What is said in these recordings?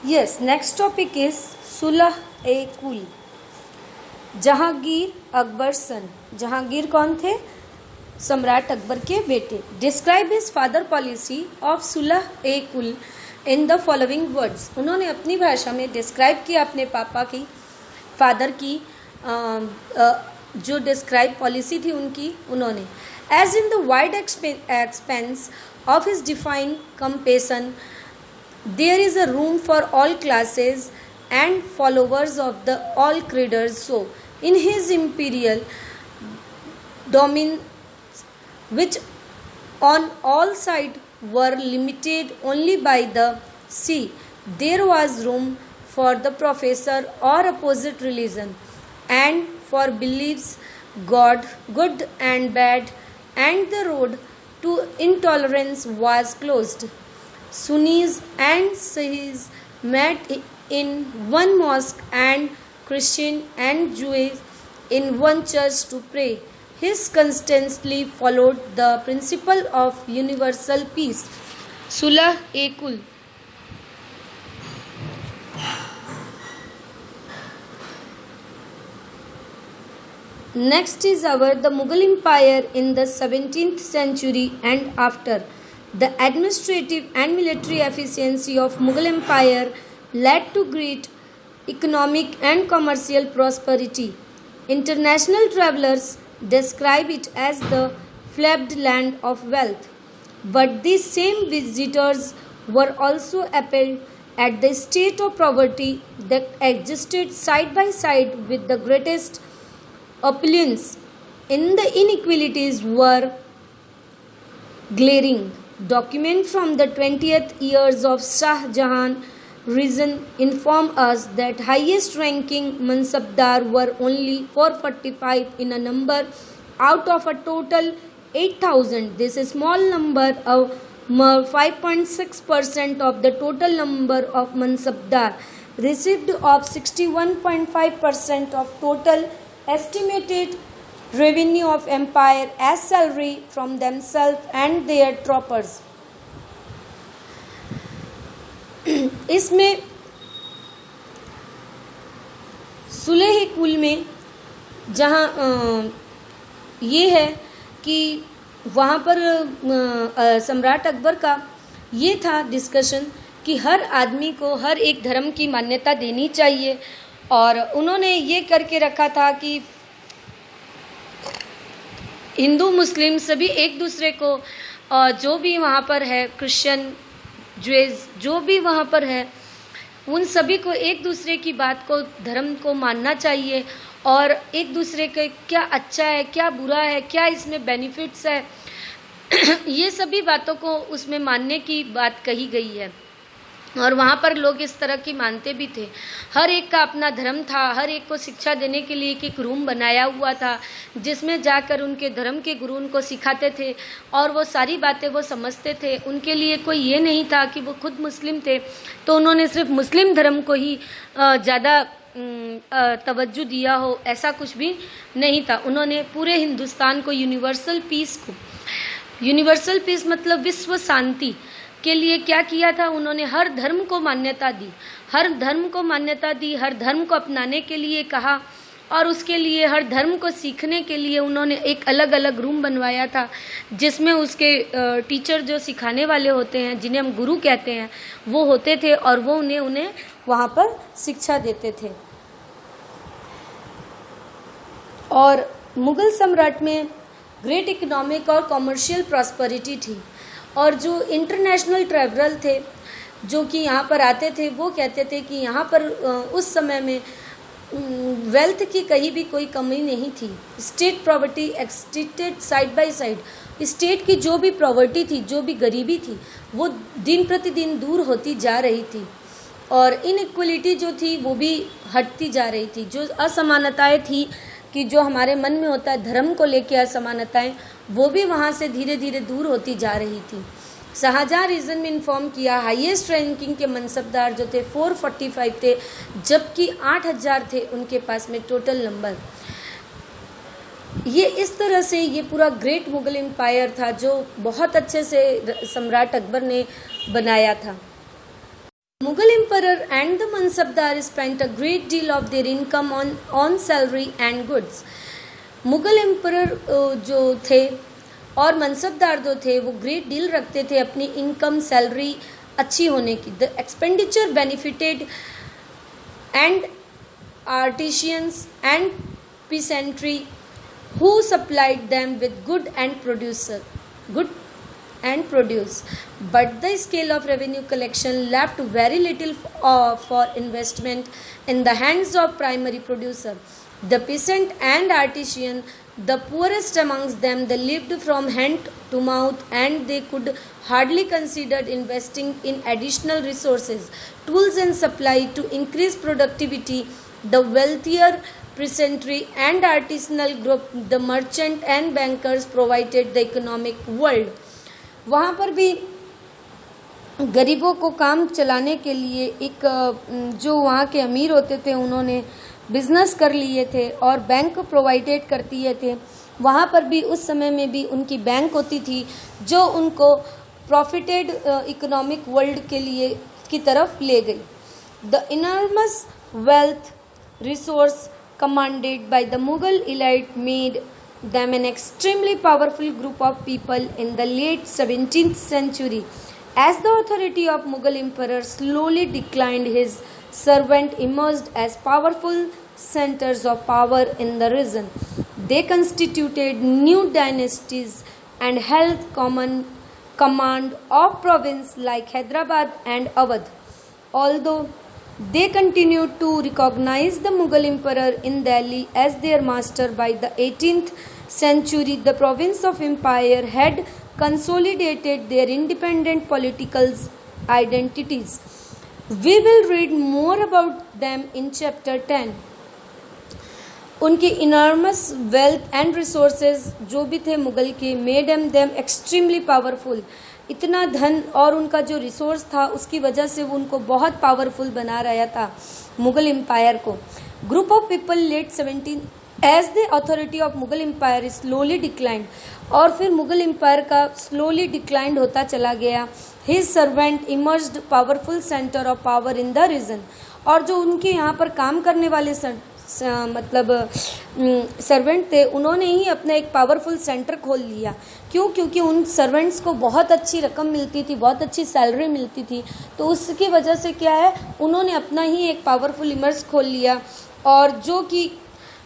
Yes, next topic is सुलह-ए-कुल। Jahangir Akbar सन। जहांगीर कौन थे? सम्राट अकबर के बेटे। Describe his father policy of सुलह-ए-कुल इन द फॉलोइंग वर्ड्स। उन्होंने अपनी भाषा में डिस्क्राइब किया अपने पापा की, फादर की जो डिस्क्राइब पॉलिसी थी उनकी। उन्होंने as in the wide expanse of his defined compassion there is a room for all classes and followers of the all creeds. So in his imperial domains, which on all sides were limited only by the sea, there was room for the professor or opposite religion, and for beliefs God, good and bad, and the road to intolerance was closed. Sunnis and Sihis met in one mosque and Christian and Jews in one church to pray. He constantly followed the principle of universal peace. Sulah-e-Kul. Next is the Mughal Empire in the 17th century and after. The administrative and military efficiency of Mughal Empire led to great economic and commercial prosperity. International travelers describe it as the flagged land of wealth. But these same visitors were also appalled at the state of poverty that existed side by side with the greatest opulence. In the inequalities were glaring. Document from the 20th years of Shah Jahan reign inform us that highest ranking Mansabdar were only 445 in a number out of a total 8,000. This is small number of 5.6% of the total number of Mansabdar received of 61.5% of total estimated revenue of empire as salary from themselves and their troopers. इसमें सुलह-ए-कुल में जहाँ ये है कि वहाँ पर सम्राट अकबर का ये था डिस्कशन कि हर आदमी को हर एक धर्म की मान्यता देनी चाहिए, और उन्होंने ये करके रखा था कि हिंदू मुस्लिम सभी एक दूसरे को जो भी वहाँ पर है, क्रिश्चियन ज्यूज जो भी वहाँ पर है, उन सभी को एक दूसरे की बात को, धर्म को मानना चाहिए, और एक दूसरे के क्या अच्छा है, क्या बुरा है, क्या इसमें बेनिफिट्स है, ये सभी बातों को उसमें मानने की बात कही गई है। और वहाँ पर लोग इस तरह की मानते भी थे। हर एक का अपना धर्म था, हर एक को शिक्षा देने के लिए एक रूम बनाया हुआ था जिसमें जाकर उनके धर्म के गुरु उनको सिखाते थे और वो सारी बातें वो समझते थे। उनके लिए कोई ये नहीं था कि वो खुद मुस्लिम थे तो उन्होंने सिर्फ मुस्लिम धर्म को ही ज़्यादा तवज्जो दिया हो, ऐसा कुछ भी नहीं था। उन्होंने पूरे हिंदुस्तान को यूनिवर्सल पीस मतलब विश्व शांति के लिए क्या किया था, उन्होंने हर धर्म को मान्यता दी, हर धर्म को अपनाने के लिए कहा, और उसके लिए हर धर्म को सीखने के लिए उन्होंने एक अलग अलग रूम बनवाया था जिसमें उसके टीचर जो सिखाने वाले होते हैं, जिन्हें हम गुरु कहते हैं, वो होते थे और वो उन्हें वहाँ पर शिक्षा देते थे। और मुग़ल सम्राट में ग्रेट इकोनॉमिक और कॉमर्शियल प्रॉस्पेरिटी थी, और जो इंटरनेशनल ट्रैवलर थे जो कि यहाँ पर आते थे वो कहते थे कि यहाँ पर उस समय में वेल्थ की कहीं भी कोई कमी नहीं थी। State poverty existed side by side. State की जो भी प्रॉवर्टी थी, जो भी गरीबी थी, वो दिन प्रतिदिन दूर होती जा रही थी, और इनइक्वलिटी जो थी वो भी हटती जा रही थी। जो असमानताएं थी कि जो हमारे मन में होता है धर्म को लेकर असमानताएं, वो भी वहाँ से धीरे धीरे दूर होती जा रही थी। शाहजहाँ रीजन में इन्फॉर्म किया हाईएस्ट रैंकिंग के मनसबदार जो थे 445 थे, जबकि 8000 थे उनके पास में टोटल नंबर। ये इस तरह से ये पूरा ग्रेट मुगल एम्पायर था जो बहुत अच्छे से सम्राट अकबर ने बनाया था। Mughal emperor and the Mansabdar spent a great deal of their income on salary and goods. Mughal emperor जो थे और मनसबदार जो थे वो ग्रेट डील रखते थे अपनी इनकम सैलरी अच्छी होने की. The expenditure benefited and artisans and peasantry who supplied them with good and produce, but the scale of revenue collection left very little for investment in the hands of primary producer. The peasant and artisan, the poorest amongst them, they lived from hand to mouth, and they could hardly consider investing in additional resources, tools and supply to increase productivity. The wealthier peasantry and artisanal group, the merchant and bankers provided the economic world. वहाँ पर भी गरीबों को काम चलाने के लिए एक जो वहाँ के अमीर होते थे उन्होंने बिजनेस कर लिए थे और बैंक प्रोवाइडेड करती थे. वहाँ पर भी उस समय में भी उनकी बैंक होती थी जो उनको प्रॉफिटेड इकोनॉमिक वर्ल्ड के लिए की तरफ ले गई. The enormous wealth resource commanded by the Mughal elite made them an extremely powerful group of people in the late 17th century. As the authority of Mughal emperor slowly declined, his servant emerged as powerful centers of power in the region. They constituted new dynasties and held command of provinces like Hyderabad and Awadh. Although they continued to recognize the Mughal emperor in Delhi as their master by the 18th century. The province of empire had consolidated their independent political identities. We will read more about them in chapter 10. उनके enormous wealth and resources जो भी थे मुगल के made them extremely powerful. इतना धन और उनका जो रिसोर्स था उसकी वजह से वो उनको बहुत पावरफुल बना रहा था मुगल एम्पायर को. Group of people late 17 as the authority of Mughal empire slowly declined. और फिर मुगल एम्पायर का स्लोली डिक्लाइंड होता चला गया. His servant emerged powerful centre of power in the region. और जो उनके यहाँ पर काम करने वाले मतलब सर्वेंट थे उन्होंने ही अपना एक पावरफुल सेंटर खोल लिया. क्यों? क्योंकि उन सर्वेंट्स को बहुत अच्छी रकम मिलती थी, बहुत अच्छी सैलरी मिलती थी. तो उसकी वजह से क्या है उन्होंने अपना ही एक पावरफुल इमर्स खोल लिया. और जो कि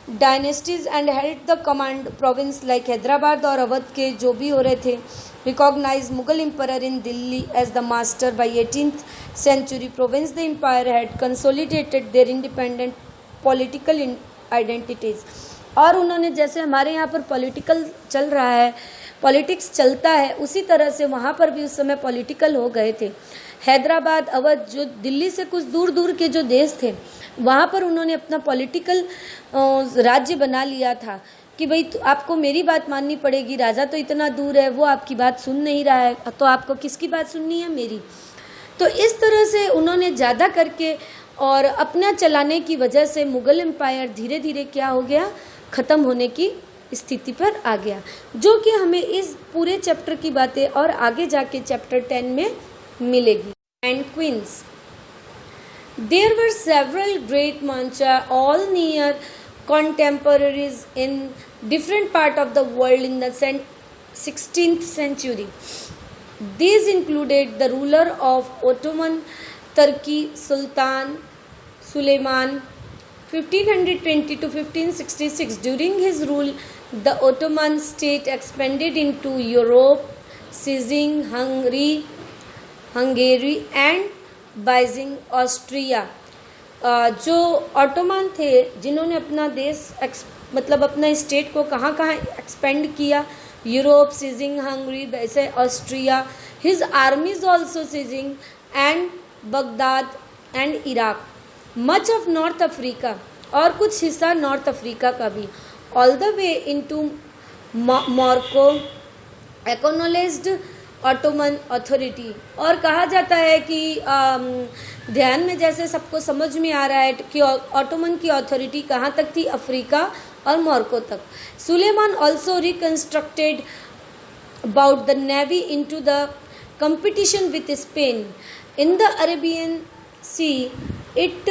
dynasties and held the command province like Hyderabad और अवध के जो भी हो रहे थे. Recognise Mughal empire in Delhi as the master by 18th century. Province the empire had consolidated their independent political identities. और उन्होंने जैसे हमारे यहाँ पर पॉलिटिकल चल रहा है, पॉलिटिक्स चलता है, उसी तरह से वहाँ पर भी उस समय पॉलिटिकल हो गए थे. हैदराबाद अवध जो दिल्ली से कुछ दूर दूर के जो देश थे वहाँ पर उन्होंने अपना पॉलिटिकल राज्य बना लिया था कि भाई आपको मेरी बात माननी पड़ेगी. राजा तो इतना दूर है, वो आपकी बात सुन नहीं रहा है, तो आपको किसकी बात सुननी है? मेरी. तो इस तरह से उन्होंने ज़्यादा करके और अपना चलाने की वजह से मुगल एम्पायर धीरे धीरे क्या हो गया, ख़त्म होने की स्थिति पर आ गया. जो कि हमें इस पूरे चैप्टर की बातें और आगे जाके चैप्टर 10 में मिलेगी. And queens. There were several great monarchs all near contemporaries in different part of the world in the 16th century. These included the ruler of Ottoman Turkey, Sultan Suleiman, 1520 to 1566. During his rule, the Ottoman state expanded into Europe, seizing Hungary and Byzantine Austria. जो Ottoman थे जिन्होंने अपना देश मतलब अपना state को कहाँ कहाँ एक्सपेंड किया, यूरोप, सीजिंग हंगरी, वैसे Austria. His armies also seizing and Baghdad and Iraq. Much of north Africa और कुछ हिस्सा नॉर्थ अफ्रीका का भी. All the way into Morocco acknowledged Ottoman authority. और कहा जाता है कि ध्यान में जैसे सबको समझ में आ रहा है कि ऑटोमन की अथॉरिटी कहाँ तक थी, अफ्रीका और मोरक्को तक. Suleiman also reconstructed about the navy into the competition with Spain in the Arabian see it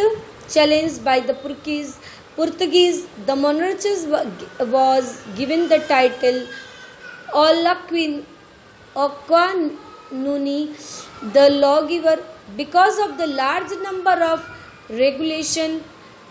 challenged by the Portuguese, the monarchs was given the title Oquanuni, the lawgiver, because of the large number of regulations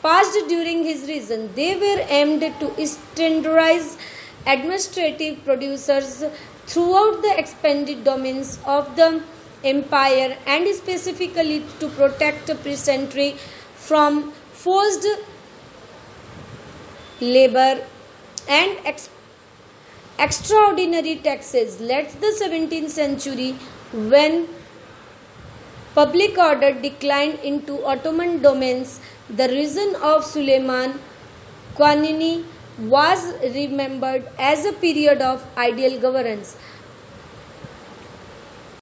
passed during his reign. They were aimed to standardize administrative procedures throughout the expanded domains of the empire, and specifically to protect peasantry from forced labor and extraordinary taxes. Let the 17th century, when public order declined into Ottoman domains, the reign of Suleiman Kanuni was remembered as a period of ideal governance.